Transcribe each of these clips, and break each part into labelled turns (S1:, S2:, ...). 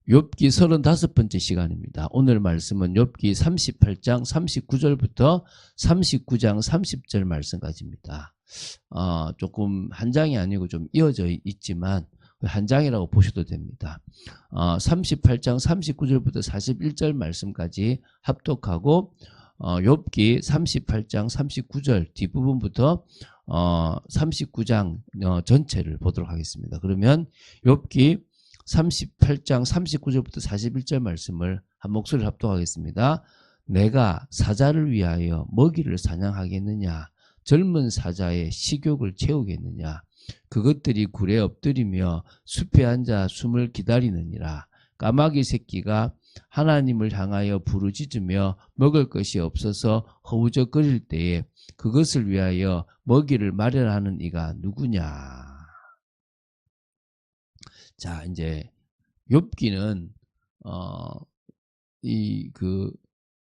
S1: 욥기 35번째 시간입니다. 오늘 말씀은 욥기 38장 39절부터 39장 30절 말씀까지입니다. 조금 한 장이 아니고 좀 이어져 있지만 한 장이라고 보셔도 됩니다. 38장 39절부터 41절 말씀까지 합독하고 욥기 38장 39절 뒷부분부터 39장 전체를 보도록 하겠습니다. 그러면 욥기 38장 39절부터 41절 말씀을 한 목소리를 합독하겠습니다. 내가 사자를 위하여 먹이를 사냥하겠느냐? 젊은 사자의 식욕을 채우겠느냐? 그것들이 굴에 엎드리며 숲에 앉아 숨을 기다리느니라. 까마귀 새끼가 하나님을 향하여 부르짖으며 먹을 것이 없어서 허우적거릴 때에 그것을 위하여 먹이를 마련하는 이가 누구냐? 자, 이제 욥기는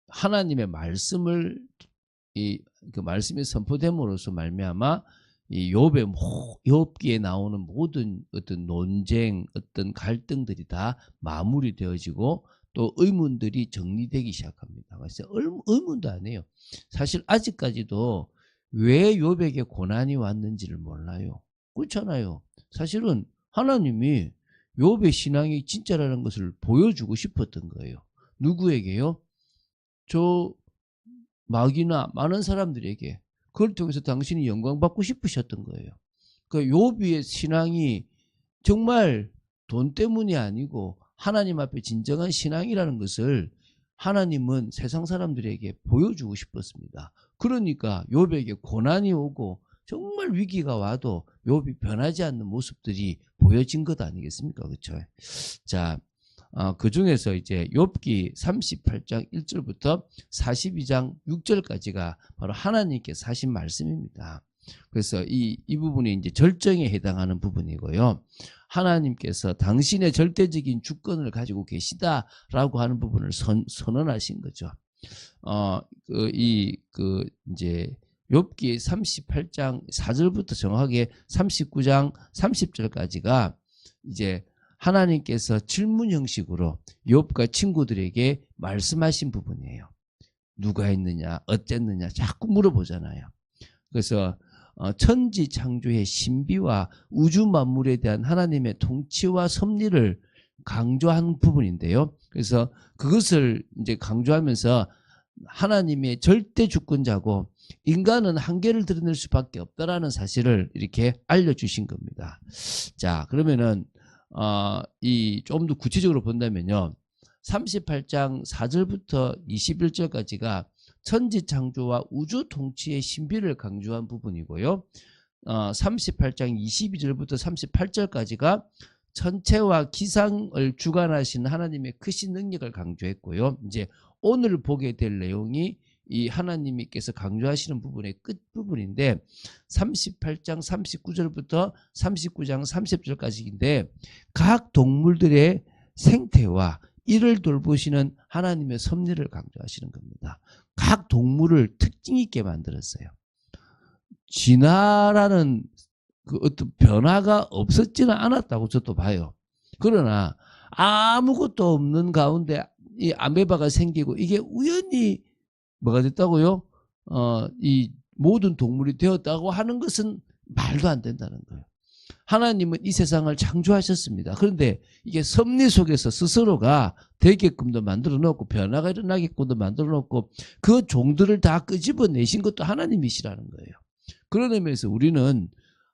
S1: 하나님의 말씀을 그 말씀이 선포됨으로써 말미암아 이 욥기에 나오는 모든 어떤 논쟁, 어떤 갈등들이 다 마무리되어지고 또 의문들이 정리되기 시작합니다. 그래서 의문도 안 해요. 사실 아직까지도 왜 욥에게 고난이 왔는지를 몰라요. 그렇잖아요. 사실은 하나님이 욥의 신앙이 진짜라는 것을 보여주고 싶었던 거예요. 누구에게요? 저 마귀나 많은 사람들에게. 그걸 통해서 당신이 영광받고 싶으셨던 거예요. 그 욥의 신앙이 정말 돈 때문이 아니고 하나님 앞에 진정한 신앙이라는 것을 하나님은 세상 사람들에게 보여주고 싶었습니다. 그러니까 욥에게 고난이 오고 정말 위기가 와도 욥이 변하지 않는 모습들이 보여진 것 아니겠습니까? 그렇죠? 자, 그 중에서 이제 욥기 38장 1절부터 42장 6절까지가 바로 하나님께서 하신 말씀입니다. 그래서 이 부분이 이제 절정에 해당하는 부분이고요. 하나님께서 당신의 절대적인 주권을 가지고 계시다라고 하는 부분을 선언하신 거죠. 이제 욥기 38장 4절부터 정확하게 39장 30절까지가 이제 하나님께서 질문 형식으로 욥과 친구들에게 말씀하신 부분이에요. 누가 했느냐, 어쨌느냐 자꾸 물어보잖아요. 그래서 천지 창조의 신비와 우주 만물에 대한 하나님의 통치와 섭리를 강조한 부분인데요. 그래서 그것을 이제 강조하면서 하나님의 절대 주권자고 인간은 한계를 드러낼 수밖에 없다라는 사실을 이렇게 알려주신 겁니다. 자, 그러면은 좀 더 구체적으로 본다면요. 38장 4절부터 21절까지가 천지 창조와 우주 통치의 신비를 강조한 부분이고요. 38장 22절부터 38절까지가 천체와 기상을 주관하시는 하나님의 크신 능력을 강조했고요. 이제 오늘 보게 될 내용이 이 하나님께서 강조하시는 부분의 끝부분인데 38장 39절부터 39장 30절까지인데 각 동물들의 생태와 이를 돌보시는 하나님의 섭리를 강조하시는 겁니다. 각 동물을 특징 있게 만들었어요. 진화라는 그 어떤 변화가 없었지는 않았다고 저도 봐요. 그러나 아무것도 없는 가운데 이 아메바가 생기고 이게 우연히 뭐가 됐다고요? 이 모든 동물이 되었다고 하는 것은 말도 안 된다는 거예요. 하나님은 이 세상을 창조하셨습니다. 그런데 이게 섭리 속에서 스스로가 되게끔도 만들어 놓고 변화가 일어나게끔도 만들어 놓고 그 종들을 다 끄집어내신 것도 하나님이시라는 거예요. 그런 의미에서 우리는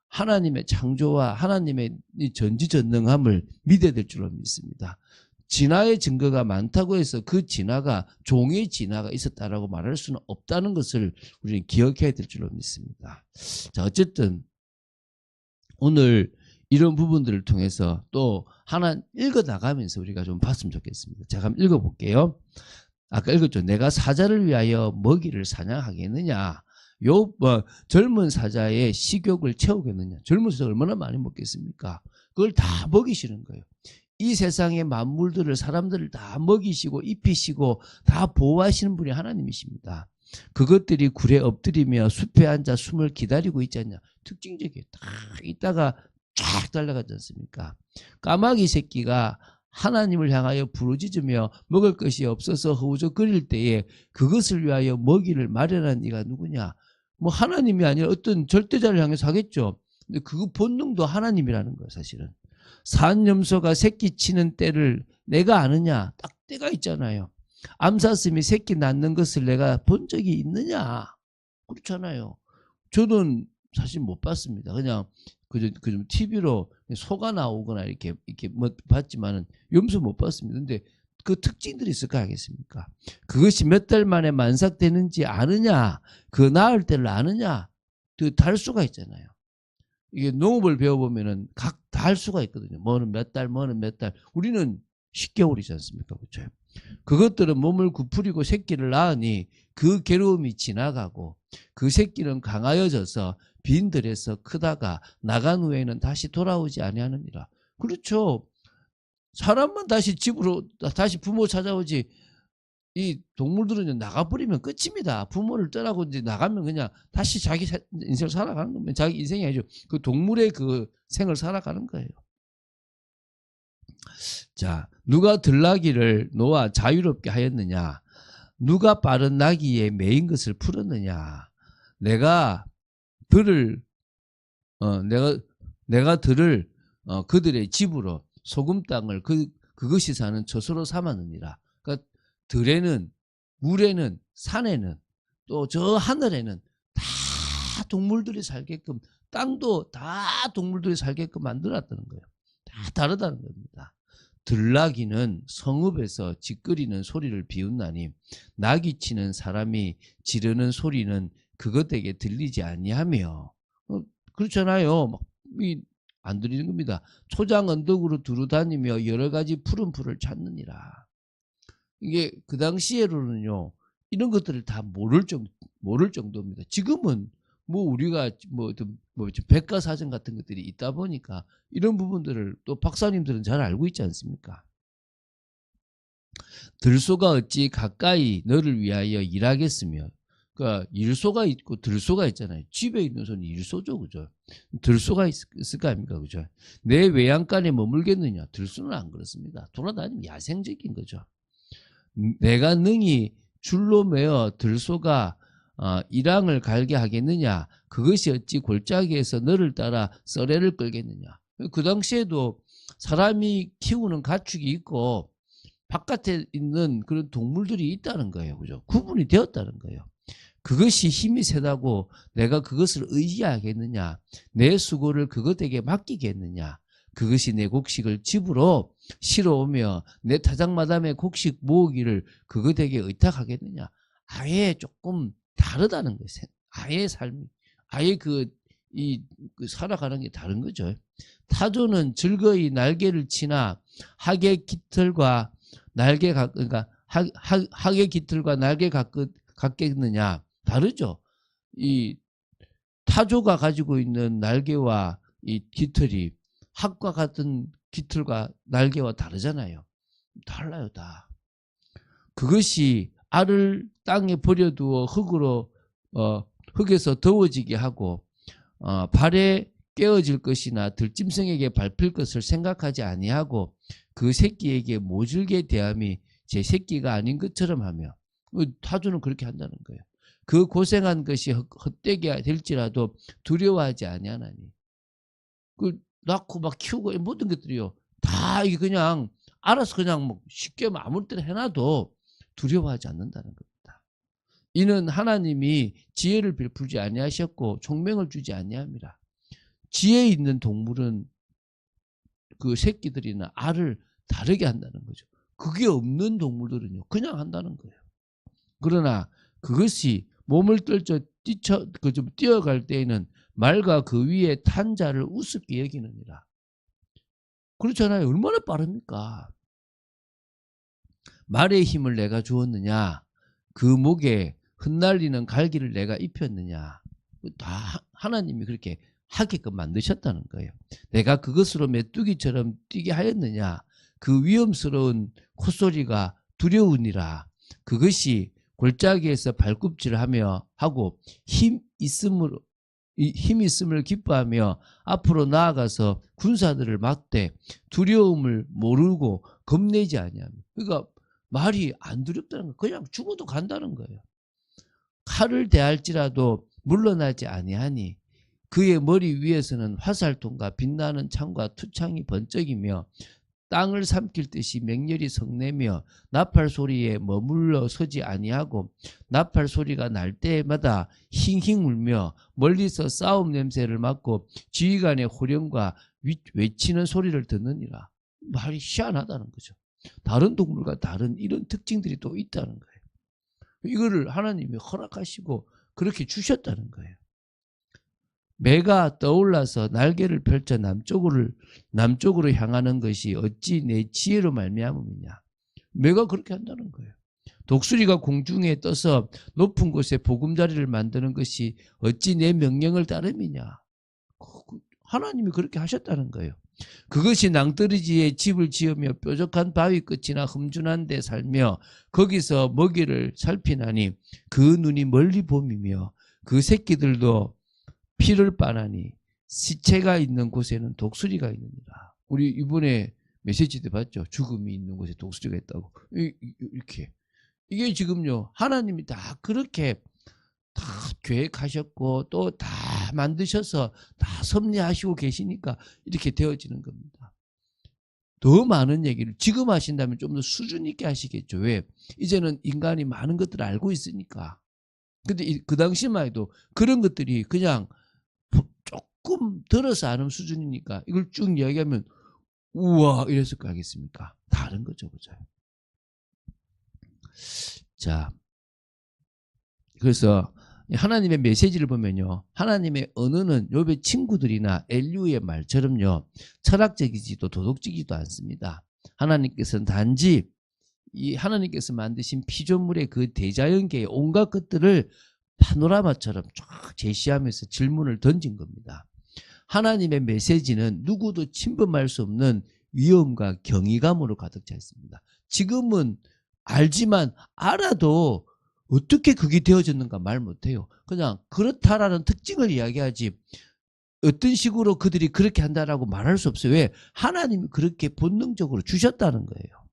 S1: 하나님의 창조와 하나님의 전지전능함을 믿어야 될 줄로 믿습니다. 진화의 증거가 많다고 해서 그 진화가 종의 진화가 있었다라고 말할 수는 없다는 것을 우리는 기억해야 될 줄로 믿습니다. 자, 어쨌든 오늘 이런 부분들을 통해서 또 하나 읽어나가면서 우리가 좀 봤으면 좋겠습니다. 제가 한번 읽어볼게요. 아까 읽었죠. 내가 사자를 위하여 먹이를 사냥하겠느냐. 젊은 사자의 식욕을 채우겠느냐. 젊은 사자가 얼마나 많이 먹겠습니까? 그걸 다 먹이시는 거예요. 이 세상의 만물들을 사람들을 다 먹이시고 입히시고 다 보호하시는 분이 하나님이십니다. 그것들이 굴에 엎드리며 숲에 앉아 숨을 기다리고 있지 않냐. 특징적이에요. 딱 있다가 쫙 달려가지 않습니까? 까마귀 새끼가 하나님을 향하여 부르짖으며 먹을 것이 없어서 허우적거릴 때에 그것을 위하여 먹이를 마련한 이가 누구냐? 뭐 하나님이 아니라 어떤 절대자를 향해서 하겠죠. 근데 그 본능도 하나님이라는 거예요, 사실은. 산염소가 새끼 치는 때를 내가 아느냐? 딱 때가 있잖아요. 암사슴이 새끼 낳는 것을 내가 본 적이 있느냐? 그렇잖아요. 저는 사실 못 봤습니다. 그냥 그저 TV로 소가 나오거나 이렇게 뭐 봤지만은 염소 못 봤습니다. 근데 그 특징들이 있을 거 아니겠습니까? 그것이 몇 달 만에 만삭되는지 아느냐? 그 낳을 때를 아느냐? 그 달 수가 있잖아요. 이게 농업을 배워보면은 각 다 할 수가 있거든요. 뭐는 몇 달, 뭐는 몇 달. 우리는 10개월이지 않습니까? 그렇죠? 그것들은 몸을 구부리고 새끼를 낳으니 그 괴로움이 지나가고 그 새끼는 강하여져서 빈들에서 크다가 나간 후에는 다시 돌아오지 아니하느니라. 그렇죠. 사람만 다시 집으로 다시 부모 찾아오지 이 동물들은 나가버리면 끝입니다. 부모를 떠나고 이제 나가면 그냥 다시 자기 인생을 살아가는 겁니다. 자기 인생이 아니죠. 그 동물의 그 생을 살아가는 거예요. 자, 누가 들나귀를 놓아 자유롭게 하였느냐? 누가 빠른 나귀에 매인 것을 풀었느냐? 내가 들을 내가 들을 그들의 집으로 소금 땅을 그것이 사는 처소로 삼았느니라. 그러니까 들에는 물에는 산에는 또 저 하늘에는 다 동물들이 살게끔 땅도 다 동물들이 살게끔 만들었다는 거예요. 다 다르다는 겁니다. 들나귀는 성읍에서 짖거리는 소리를 비웃나니 나귀 치는 사람이 지르는 소리는 그것에게 들리지 아니하며 그렇잖아요. 막 안 들리는 겁니다. 초장 언덕으로 두루 다니며 여러 가지 푸른 풀을 찾느니라. 이게 그 당시에로는요 이런 것들을 다 모를 정도입니다. 지금은 뭐 우리가 뭐 백과사전 같은 것들이 있다 보니까 이런 부분들을 또 박사님들은 잘 알고 있지 않습니까? 들소가 어찌 가까이 너를 위하여 일하겠으며, 그러니까 일소가 있고 들소가 있잖아요. 집에 있는 소는 일소죠, 그죠? 들소가 있을 거 아닙니까, 그죠? 내 외양간에 머물겠느냐? 들소는 안 그렇습니다. 돌아다니면 야생적인 거죠. 내가 능히 줄로 매어 들소가 일항을 갈게 하겠느냐? 그것이 어찌 골짜기에서 너를 따라 썰애를 끌겠느냐? 그 당시에도 사람이 키우는 가축이 있고 바깥에 있는 그런 동물들이 있다는 거예요. 그죠? 구분이 되었다는 거예요. 그것이 힘이 세다고 내가 그것을 의지하겠느냐? 내 수고를 그것에게 맡기겠느냐? 그것이 내 곡식을 집으로 실어오며 내 타작마담의 곡식 모으기를 그것에게 의탁하겠느냐? 아예 조금 다르다는 거예요. 아예 삶이, 아예 그 살아가는 게 다른 거죠. 타조는 즐거이 날개를 치나 학의 깃털과 날개 그러니까 학의 깃털과 날개 같겠느냐? 다르죠. 이 타조가 가지고 있는 날개와 이 깃털이 학과 같은 깃털과 날개와 다르잖아요. 달라요, 다. 그것이 알을 땅에 버려두어 흙에서 더워지게 하고 발에 깨어질 것이나 들짐승에게 밟힐 것을 생각하지 아니하고 그 새끼에게 모질게 대함이 제 새끼가 아닌 것처럼 하며, 타조는 그렇게 한다는 거예요. 그 고생한 것이 헛되게 될지라도 두려워하지 아니하나니. 그 낳고 막 키우고 모든 것들이요 다 이게 그냥 알아서 그냥 뭐 쉽게 아무 때나 해놔도 두려워하지 않는다는 겁니다. 이는 하나님이 지혜를 베풀지 아니하셨고 총명을 주지 아니함이라. 지혜 있는 동물은 그 새끼들이나 알을 다르게 한다는 거죠. 그게 없는 동물들은요 그냥 한다는 거예요. 그러나 그것이 몸을 떨쳐 뛰어갈 때에는 말과 그 위에 탄 자를 우습게 여기느니라. 그렇잖아요. 얼마나 빠릅니까? 말의 힘을 내가 주었느냐? 그 목에 흩날리는 갈기를 내가 입혔느냐? 다 하나님이 그렇게 하게끔 만드셨다는 거예요. 내가 그것으로 메뚜기처럼 뛰게 하였느냐? 그 위험스러운 콧소리가 두려우니라. 그것이 골짜기에서 발굽질하며 하고 힘 있음으로 이 힘 있음을 기뻐하며 앞으로 나아가서 군사들을 막되 두려움을 모르고 겁내지 아니하며. 그러니까 말이 안 두렵다는 거. 그냥 죽어도 간다는 거예요. 칼을 대할지라도 물러나지 아니하니 그의 머리 위에서는 화살통과 빛나는 창과 투창이 번쩍이며 땅을 삼킬 듯이 맹렬히 성내며 나팔 소리에 머물러 서지 아니하고 나팔 소리가 날 때마다 힝힝 울며 멀리서 싸움 냄새를 맡고 지휘관의 호령과 외치는 소리를 듣느니라. 말이 희한하다는 거죠. 다른 동물과 다른 이런 특징들이 또 있다는 거예요. 이거를 하나님이 허락하시고 그렇게 주셨다는 거예요. 매가 떠올라서 날개를 펼쳐 남쪽으로 향하는 것이 어찌 내 지혜로 말미암음이냐. 매가 그렇게 한다는 거예요. 독수리가 공중에 떠서 높은 곳에 보금자리를 만드는 것이 어찌 내 명령을 따름이냐. 하나님이 그렇게 하셨다는 거예요. 그것이 낭떠러지에 집을 지으며 뾰족한 바위 끝이나 흠준한 데 살며 거기서 먹이를 살피나니 그 눈이 멀리 봄이며 그 새끼들도 피를 빠나니 시체가 있는 곳에는 독수리가 있느니라. 우리 이번에 메시지 때 봤죠? 죽음이 있는 곳에 독수리가 있다고. 이렇게. 이게 지금요, 하나님이 다 그렇게 다 계획하셨고 또 다 만드셔서 다 섭리하시고 계시니까 이렇게 되어지는 겁니다. 더 많은 얘기를 지금 하신다면 좀 더 수준 있게 하시겠죠. 왜? 이제는 인간이 많은 것들을 알고 있으니까. 근데 그 당시만 해도 그런 것들이 그냥 조금 들어서 아는 수준이니까 이걸 쭉 이야기하면 우와 이랬을 거 아겠습니까? 다른 거죠. 그죠? 자, 그래서 하나님의 메시지를 보면요, 하나님의 언어는 욥의 친구들이나 엘리후의 말처럼요 철학적이지도 도덕적이지도 않습니다. 하나님께서는 단지 이 하나님께서 만드신 피조물의 그 대자연계의 온갖 것들을 파노라마처럼 쫙 제시하면서 질문을 던진 겁니다. 하나님의 메시지는 누구도 침범할 수 없는 위엄과 경이감으로 가득 차 있습니다. 지금은 알지만 알아도 어떻게 그게 되어졌는가 말 못해요. 그냥 그렇다라는 특징을 이야기하지 어떤 식으로 그들이 그렇게 한다라고 말할 수 없어요. 왜? 하나님이 그렇게 본능적으로 주셨다는 거예요.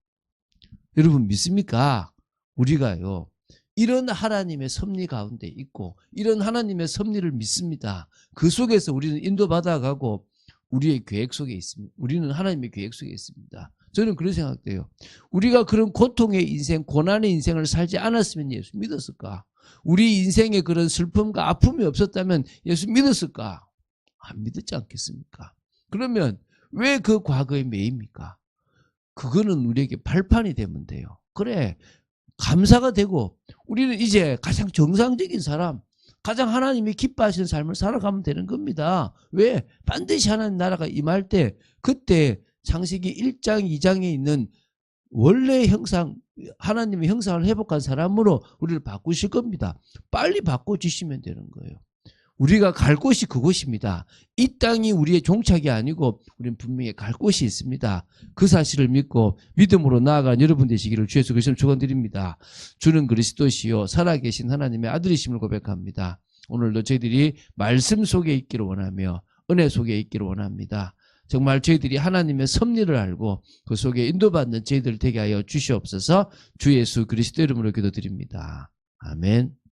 S1: 여러분 믿습니까? 우리가요 이런 하나님의 섭리 가운데 있고 이런 하나님의 섭리를 믿습니다. 그 속에서 우리는 인도받아가고 우리의 계획 속에 있습니다. 우리는 하나님의 계획 속에 있습니다. 저는 그런 생각돼요. 우리가 그런 고통의 인생, 고난의 인생을 살지 않았으면 예수 믿었을까? 우리 인생에 그런 슬픔과 아픔이 없었다면 예수 믿었을까? 안 믿었지 않겠습니까? 그러면 왜 그 과거에 매입니까? 그거는 우리에게 발판이 되면 돼요. 그래, 감사가 되고 우리는 이제 가장 정상적인 사람, 가장 하나님이 기뻐하시는 삶을 살아가면 되는 겁니다. 왜? 반드시 하나님 나라가 임할 때 그때 창세기 1장 2장에 있는 원래 형상, 하나님의 형상을 회복한 사람으로 우리를 바꾸실 겁니다. 빨리 바꿔주시면 되는 거예요. 우리가 갈 곳이 그곳입니다. 이 땅이 우리의 종착이 아니고 우리는 분명히 갈 곳이 있습니다. 그 사실을 믿고 믿음으로 나아간 여러분 되시기를 주 예수 그리스도로 축원드립니다. 주는 그리스도시요 살아계신 하나님의 아들이심을 고백합니다. 오늘도 저희들이 말씀 속에 있기를 원하며 은혜 속에 있기를 원합니다. 정말 저희들이 하나님의 섭리를 알고 그 속에 인도받는 저희들 되게 하여 주시옵소서. 주 예수 그리스도 이름으로 기도드립니다. 아멘.